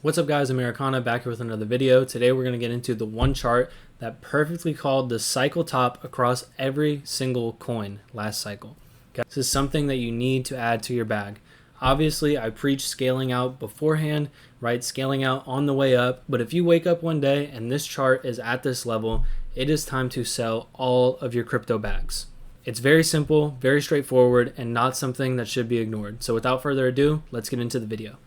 What's up guys, Americana back here with another video. Today we're going to get into the one chart that perfectly called the cycle top across every single coin last cycle. Okay? This is something that you need to add to your bag. Obviously, I preach scaling out beforehand, right? Scaling out on the way up. But if you wake up one day and this chart is at this level, it is time to sell all of your crypto bags. It's very simple, very straightforward, and not something that should be ignored. So without further ado, let's get into the video.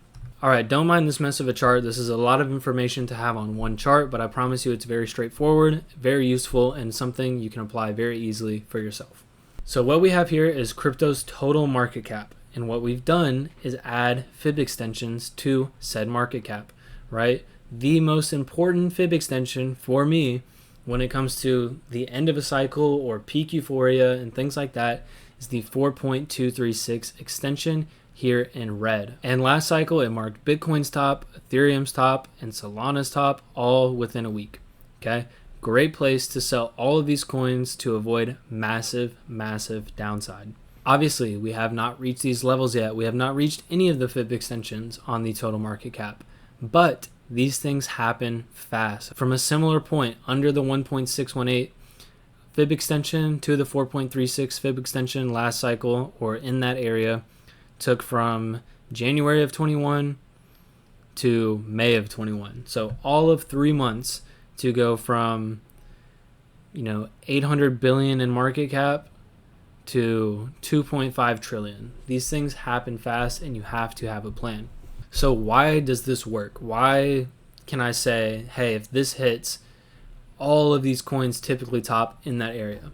Alright, don't mind this mess of a chart. This is a lot of information to have on one chart, but I promise you it's very straightforward, very useful, and something you can apply very easily for yourself. So what we have here is crypto's total market cap, and what we've done is add fib extensions to said market cap, right? The most important fib extension for me when it comes to the end of a cycle or peak euphoria and things like that is the 4.236 extension here in red. And last cycle it marked Bitcoin's top, Ethereum's top, and Solana's top all within a week. Okay, great place to sell all of these coins to avoid massive downside. Obviously we have not reached these levels yet. We have not reached any of the fib extensions on the total market cap, but these things happen fast. From a similar point under the 1.618 fib extension to the 4.36 fib extension last cycle, or in that area, took from January of 21 to May of 21. So all of 3 months to go from 800 billion in market cap to 2.5 trillion. These things happen fast and you have to have a plan. So why does this work? Why can I say, hey, if this hits, all of these coins typically top in that area?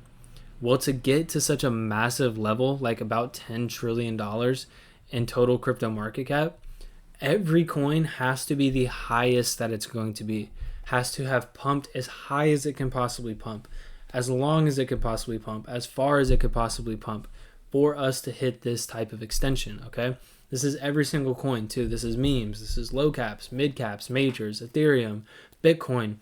Well, to get to such a massive level, like about $10 trillion in total crypto market cap, every coin has to be the highest that it's going to be. Has to have pumped as high as it can possibly pump, as long as it could possibly pump, as far as it could possibly pump for us to hit this type of extension, okay? This is every single coin too. This is memes, this is low caps, mid caps, majors, Ethereum, Bitcoin.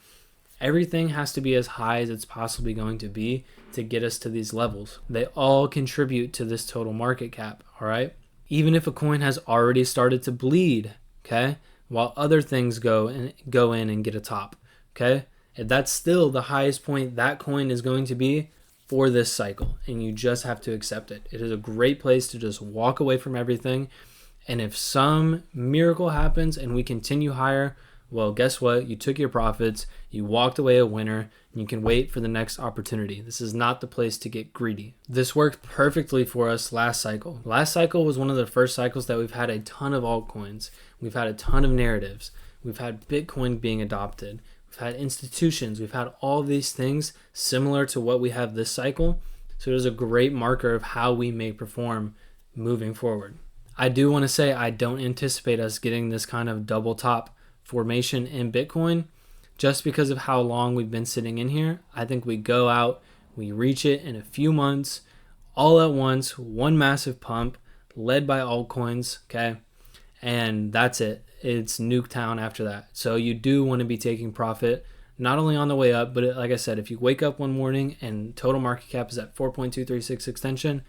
Everything has to be as high as it's possibly going to be to get us to these levels. They all contribute to this total market cap, all right? Even if a coin has already started to bleed, okay, while other things go in and get a top, okay? And that's still the highest point that coin is going to be for this cycle, and you just have to accept it. It is a great place to just walk away from everything, and if some miracle happens and we continue higher, well, guess what? You took your profits, you walked away a winner, and you can wait for the next opportunity. This is not the place to get greedy. This worked perfectly for us last cycle. Last cycle was one of the first cycles that we've had a ton of altcoins. We've had a ton of narratives. We've had Bitcoin being adopted. We've had institutions. We've had all these things similar to what we have this cycle. So it is a great marker of how we may perform moving forward. I do want to say I don't anticipate us getting this kind of double top formation in Bitcoin just because of how long we've been sitting in here. I think we go out, we reach it in a few months, all at once, one massive pump led by altcoins, okay? And that's it. It's Nuketown after that. So you do want to be taking profit, not only on the way up, but like I said, if you wake up one morning and total market cap is at 4.236 extension,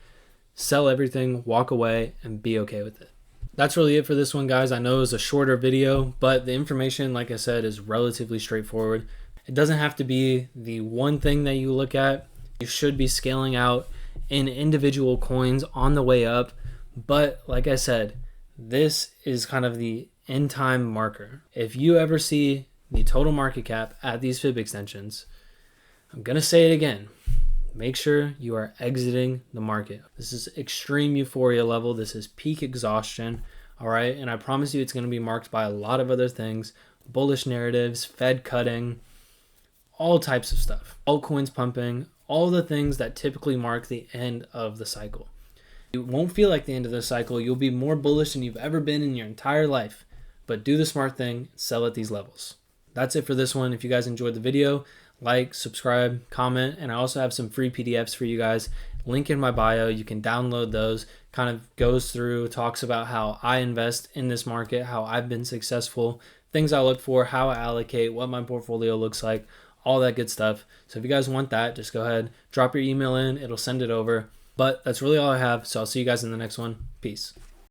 sell everything, walk away, and be okay with it. That's really it for this one, guys. I know it was a shorter video, but the information, like I said, is relatively straightforward. It doesn't have to be the one thing that you look at. You should be scaling out in individual coins on the way up. But like I said, this is kind of the end time marker. If you ever see the total market cap at these fib extensions, I'm going to say it again. Make sure you are exiting the market. This is extreme euphoria level. This is peak exhaustion. All right. And I promise you it's going to be marked by a lot of other things. Bullish narratives, Fed cutting, all types of stuff. Altcoins pumping, all the things that typically mark the end of the cycle. It won't feel like the end of the cycle. You'll be more bullish than you've ever been in your entire life. But do the smart thing, sell at these levels. That's it for this one. If you guys enjoyed the video, like, subscribe, comment, and I also have some free PDFs for you guys. Link in my bio. You can download those. Kind of goes through, talks about how I invest in this market, how I've been successful, things I look for, how I allocate, what my portfolio looks like, all that good stuff. So if you guys want that, just go ahead, drop your email in. It'll send it over. But that's really all I have. So I'll see you guys in the next one. Peace.